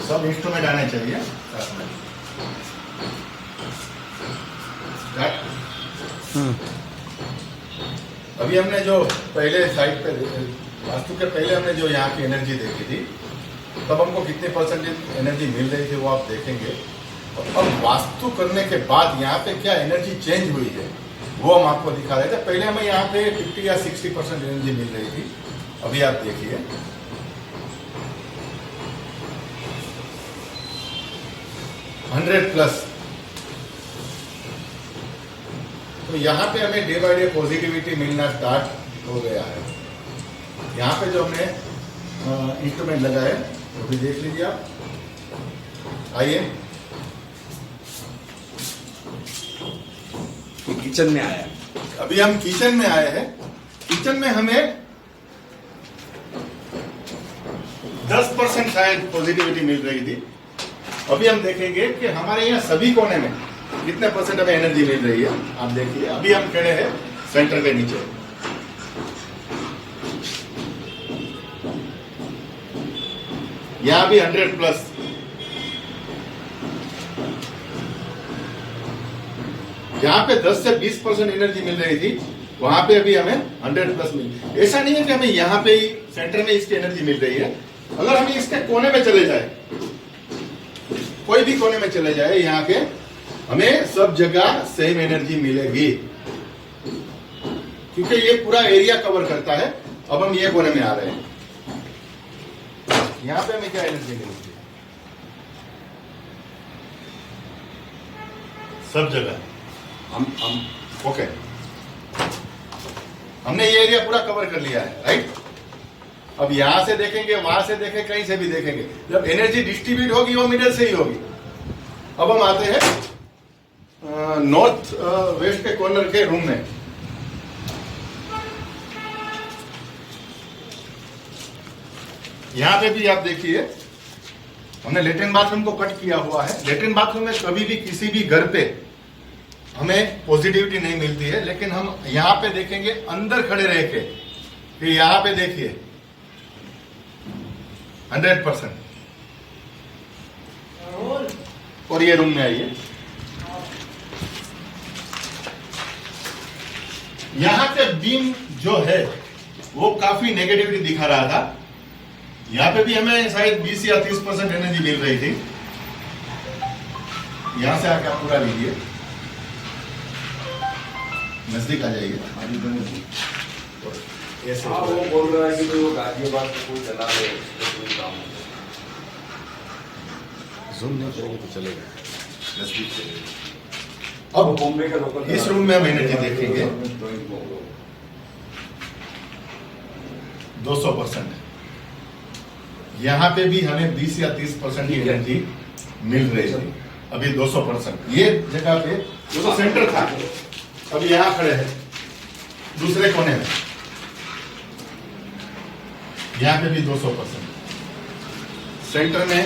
सब इंस्ट्रूमेंट आने चाहिए साथ में। अभी हमने जो पहले साइड पे वास्तु के पहले हमने जो यहाँ की एनर्जी देखी थी, तब हमको कितने परसेंटेज एनर्जी मिल रही थी वो आप देखेंगे। और अब वास्तु करने के बाद यहाँ पे क्या एनर्जी चेंज हुई है वो हम आपको दिखा रहे थे। पहले हमें यहाँ पे 50 या 60% एनर्जी मिल रही थी, अभी आप देखिए 100+। तो यहाँ पे हमें डे बाय डे पॉजिटिविटी मिलना स्टार्ट हो गया है। यहाँ पे जो हमने इंस्ट्रूमेंट लगाए वो भी देख लीजिए आप। आइए किचन में आया, अभी हम किचन में आए हैं। किचन में हमें 10% शायद पॉजिटिविटी मिल रही थी। अभी हम देखेंगे कि हमारे यहाँ सभी कोने में कितने परसेंट हमें एनर्जी मिल रही है। आप देखिए अभी हम खड़े हैं सेंटर के नीचे, यहाँ भी 100+। जहां पे 10 से 20% एनर्जी मिल रही थी वहां पे अभी हमें 100+ मिल। ऐसा नहीं है कि हमें यहाँ पे ही सेंटर में इसकी एनर्जी मिल रही है। अगर हम इसके कोने में चले जाए, कोई भी कोने में चले जाए, यहाँ के हमें सब जगह सेम एनर्जी मिलेगी, क्योंकि ये पूरा एरिया कवर करता है। अब हम ये कोने में आ रहे हैं, यहाँ पे हमें क्या एनर्जी मिलती है? सब जगह हम ओके, हमने ये एरिया पूरा कवर कर लिया है, राइट। अब यहां से देखेंगे, वहां से देखेंगे, कहीं से भी देखेंगे, जब एनर्जी डिस्ट्रीब्यूट होगी वो मिडल से ही होगी। अब हम आते हैं नॉर्थ वेस्ट के कॉर्नर के रूम में। यहां पे भी आप देखिए हमने लेट्रिन बाथरूम को कट किया हुआ है। लेट्रिन बाथरूम में कभी भी किसी भी घर पे हमें पॉजिटिविटी नहीं मिलती है, लेकिन हम यहां पे देखेंगे अंदर खड़े रह के कि यहां पे देखिए 100%। और ये रूम में आइए, यहां पे बीम जो है वो काफी नेगेटिविटी दिखा रहा था। यहां पे भी हमें शायद 20 या 30% एनर्जी मिल रही थी। यहां से आके आप पूरा लीजिए, नजदीक आ जाइए। ऐसे वो बोल रहा है कि वो गाजियाबाद को कोई चला रहे ज़ूम नहीं करेंगे तो चलेगा, नजदीक से। अब बॉम्बे का लोकल इस रूम में हम एनर्जी देखेंगे 200%। यहाँ पे भी हमें 20 या 30% की एनर्जी मिल रही है, अभी 200%। ये जगह पे जो तो सेंटर था, अभी यहाँ खड़े हैं दूसरे कोने में, यहाँ पे भी 200%। सेंटर में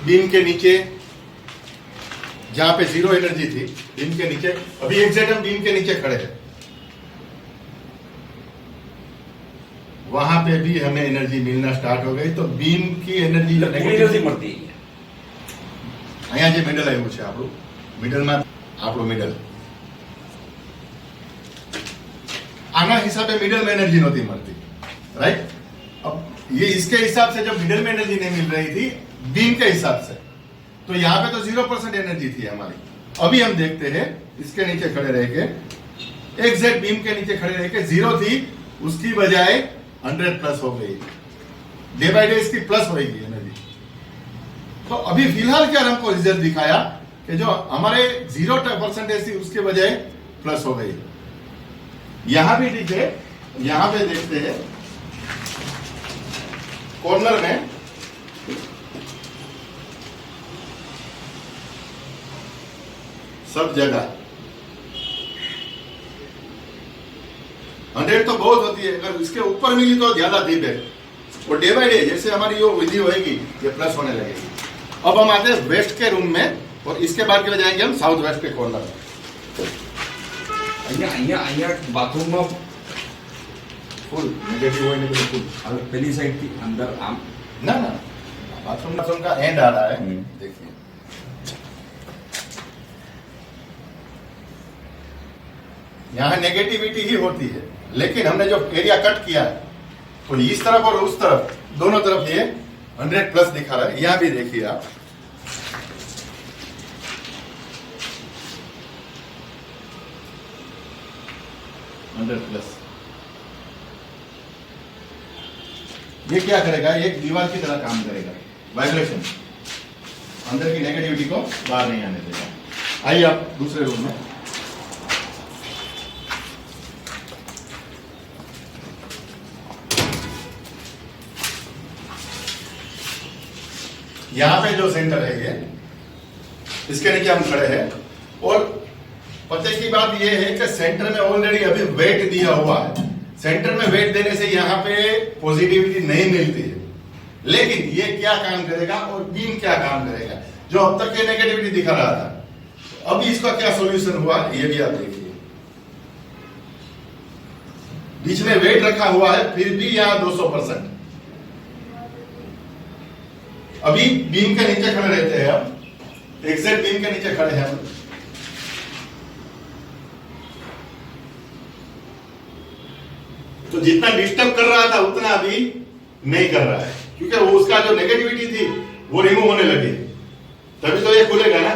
बीम के नीचे जहां पे जीरो एनर्जी थी, बीम के नीचे अभी एग्जैक्ट हम बीम के नीचे खड़े हैं, वहां पे भी हमें एनर्जी मिलना स्टार्ट हो गई। तो बीम की एनर्जी नेगेटिव મળતી અહીંયા જે મિડલ આવ્યું છે આપણું, મિડલમાં આપણું મિડલ, આના હિસાબે મિડલ में एनर्जी नहोती મળતી, राइट। अब ये इसके हिसाब से जब मिडल में एनर्जी नहीं मिल रही थी बीम के हिसाब से, तो यहाँ पे तो 0% एनर्जी थी हमारी। अभी हम देखते हैं इसके नीचे खड़े रह के, एग्जैक्ट बीम के नीचे खड़े रह के 0 थी, उसकी बजाय 100+ हो गई। डे बाय डे इसकी प्लस होगी एनर्जी। तो अभी फिलहाल क्या हमको रिजल्ट दिखाया कि जो हमारे 0% थी उसके बजाय प्लस हो गई। यहां भी ठीक है, यहां पे देखते हैं कॉर्नर में सब जगह 100 तो बहुत होती है, अगर इसके ऊपर मिली तो ज्यादा डीप है। और डे बाय डे जैसे हमारी ये विधि होगी ये प्लस होने लगेगी। अब हम आते हैं वेस्ट के रूम में, और इसके बाद के जाएंगे हम साउथ वेस्ट के कॉर्नर में। અહીંયા બાથરૂમમાં फुल नेगेटिव होने के लिए फुल अब पहली साइड की अंदर आम ना ना बाथरूम का एंड आ रहा है देखिए यहाँ नेगेटिविटी ही होती है लेकिन हमने जो एरिया कट किया है तो इस तरफ और उस तरफ दोनों तरफ ये 100 प्लस दिखा रहा है यहाँ भी देखिए आप प्लस ये क्या करेगा एक दीवार की तरह काम करेगा वाइब्रेशन अंदर की नेगेटिविटी को बाहर नहीं आने देगा। आइए आप दूसरे रूम में यहां पे जो सेंटर है ये इसके नीचे हम खड़े हैं और पते की बात ये है कि सेंटर में ऑलरेडी अभी वेट दिया हुआ है। सेंटर में वेट देने से यहाँ पे पॉजिटिविटी नहीं मिलती है लेकिन ये क्या काम करेगा और बीम क्या काम करेगा जो अब तक ये नेगेटिविटी दिखा रहा था अभी इसका क्या सॉल्यूशन हुआ ये भी आप देखिए बीच में वेट रखा हुआ है फिर भी यहाँ 200% अभी बीम के नीचे खड़े रहते हैं हम एग्जैक्ट बीम के नीचे खड़े हैं हम तो जितना डिस्टर्ब कर रहा था उतना अभी नहीं कर रहा है क्योंकि वो उसका जो नेगेटिविटी थी वो रिमूव होने लगी तभी तो ये खुलेगा ना।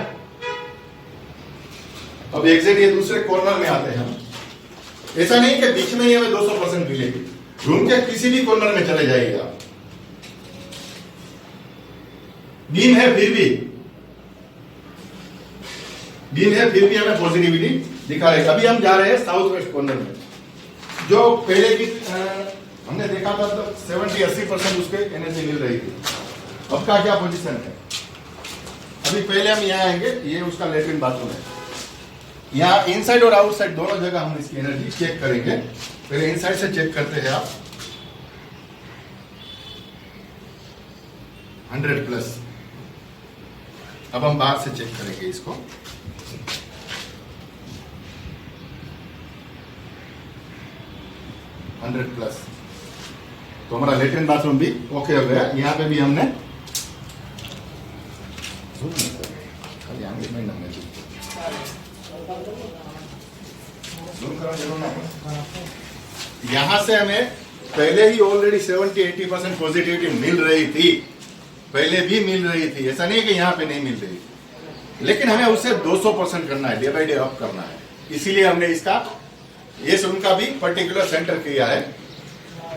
अब एग्जैक्ट ये दूसरे कॉर्नर में आते हैं हम ऐसा नहीं कि बीच में ही हमें 200% मिलेगी रूम के किसी भी कॉर्नर में चले जाइए आप बीम है फिर भी हमें पॉजिटिविटी दिखा रहे अभी हम जा रहे हैं साउथ वेस्ट कॉर्नर में जो पहले की हमने देखा था तो 70-80% उसके एनर्जी मिल रही थी अब का क्या पोजीशन है अभी पहले हम यहाँ आएंगे ये उसका लेटरिन बाथरूम है यहाँ इनसाइड और आउटसाइड दोनों जगह हम इसकी एनर्जी चेक करेंगे पहले इनसाइड से चेक करते हैं आप 100 प्लस अब हम बाहर से चेक करेंगे इसको प्लस तो हमारा लेटरिन बाथरूम भी ओके हो गया यहाँ पे भी हमने यहाँ से हमें पहले ही ऑलरेडी 70-80% पॉजिटिविटी मिल रही थी पहले भी मिल रही थी ऐसा नहीं कि यहाँ पे नहीं मिल रही थी लेकिन हमें उससे 200% करना है डे बाई डे अप करना है इसीलिए हमने इसका ये उनका भी पर्टिकुलर सेंटर किया है।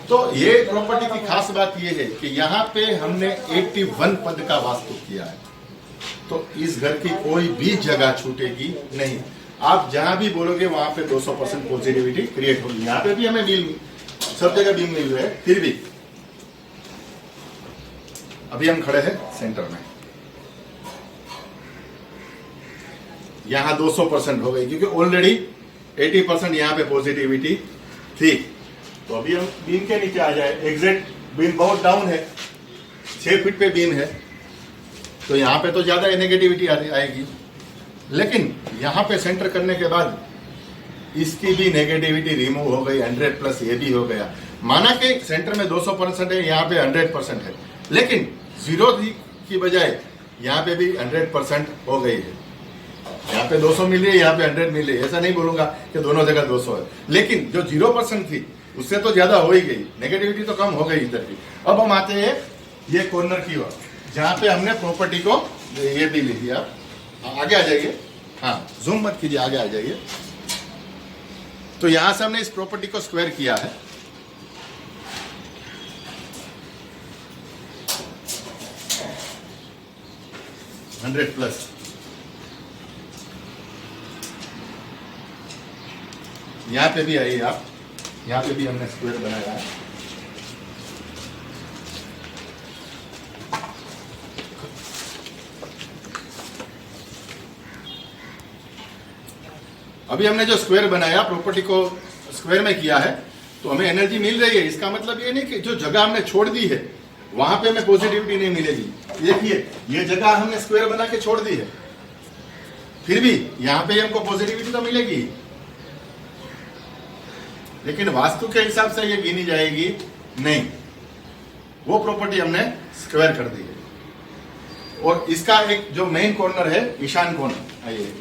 तो ये प्रॉपर्टी की खास बात ये है कि यहाँ पे हमने 81 पद का वास्तु किया है तो इस घर की कोई भी जगह छूटेगी नहीं आप जहां भी बोलोगे वहां पे 200% पॉजिटिविटी क्रिएट होगी। यहाँ पे भी हमें बीम सब जगह बीम मिल रहे हैं फिर भी अभी हम खड़े हैं सेंटर में यहाँ 200% हो गई क्योंकि ऑलरेडी 80% यहाँ पे पॉजिटिविटी थी तो अभी हम बीम के नीचे आ जाए एग्जैक्ट बीम बहुत डाउन है 6 फीट पे बीम है तो यहाँ पे तो ज्यादा नेगेटिविटी आएगी लेकिन यहाँ पे सेंटर करने के बाद इसकी भी नेगेटिविटी रिमूव हो गई 100 प्लस ये भी हो गया माना कि सेंटर में 200% है यहाँ पे 100% है लेकिन 0 की बजाय यहाँ पे भी 100% हो गई है यहाँ पे 200 मिल रही है यहाँ पे 100 मिल रही है ऐसा नहीं बोलूंगा कि दोनों जगह 200 है लेकिन जो 0% थी उससे तो ज्यादा हो ही गई नेगेटिविटी तो कम हो गई इधर की। अब हम आते हैं ये कॉर्नर की ओर जहाँ पे हमने प्रॉपर्टी को ये भी ली थी आप आगे आ जाइए हाँ जूम मत कीजिए आगे आ जाइए तो यहां से हमने इस प्रॉपर्टी को स्क्वायर किया है $100+। यहां पे भी आइए आप यहां पे भी हमने स्क्वायर बनाया है अभी हमने जो स्क्वायर बनाया प्रॉपर्टी को स्क्वायर में किया है तो हमें एनर्जी मिल रही है इसका मतलब ये नहीं कि जो जगह हमने छोड़ दी है वहां पे हमें पॉजिटिविटी नहीं मिलेगी। देखिए ये जगह हमने स्क्वायर बना के छोड़ दी है फिर भी यहां पे हमको पॉजिटिविटी तो मिलेगी लेकिन वास्तु के हिसाब से ये गिनी जाएगी नहीं, वो प्रॉपर्टी हमने स्क्वायर कर दी है। और इसका एक जो मेन कॉर्नर है ईशान कॉर्नर, आइए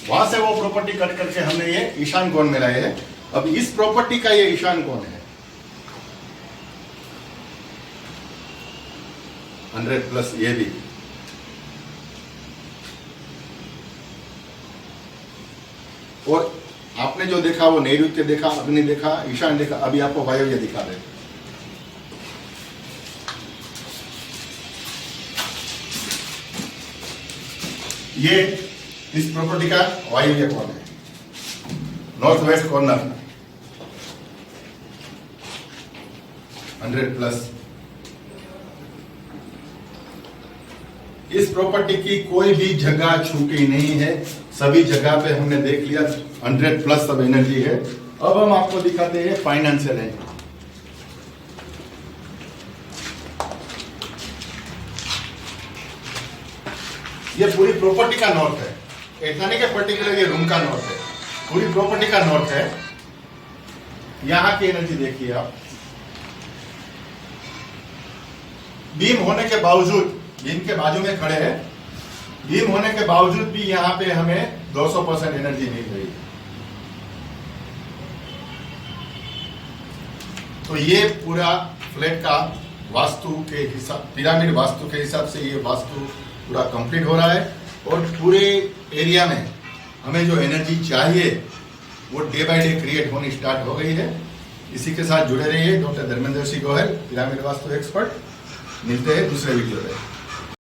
वहां से वो प्रॉपर्टी कट करके हमने ये ईशान कोण में लाए है। अब इस प्रॉपर्टी का ये ईशान कोण है 100 प्लस ये भी, और आपने जो देखा वो नैऋत्य देखा, अग्नि देखा, ईशान देखा, अभी आपको वायव्य दिखा रहे। ये इस प्रॉपर्टी का वायव्य कोण है, नॉर्थ वेस्ट कॉर्नर 100 प्लस। इस प्रॉपर्टी की कोई भी जगह छूटी नहीं है, सभी जगह पे हमने देख लिया 100 प्लस सब एनर्जी है। अब हम आपको दिखाते हैं फाइनेंशियल रेंज। ये पूरी प्रॉपर्टी का नॉर्थ है, इतना नहीं कि पर्टिकुलर ये रूम का नॉर्थ है, पूरी प्रॉपर्टी का नॉर्थ है। यहां की एनर्जी देखिए आप, बीम होने के बावजूद, बीम के बाजू में खड़े हैं, बीम होने के बावजूद भी यहां पे हमें 200% एनर्जी मिल रही है। तो ये पूरा फ्लैट का वास्तु के हिसाब, पिरामिड वास्तु के हिसाब से ये वास्तु पूरा कंप्लीट हो रहा है। और पूरे एरिया में हमें जो एनर्जी चाहिए वो डे बाय डे क्रिएट होनी स्टार्ट हो गई है। इसी के साथ जुड़े रहिए। Doctor Dharmendra Singh Goyal, pyramid vastu expert. मिलते हैं दूसरे वीडियो में।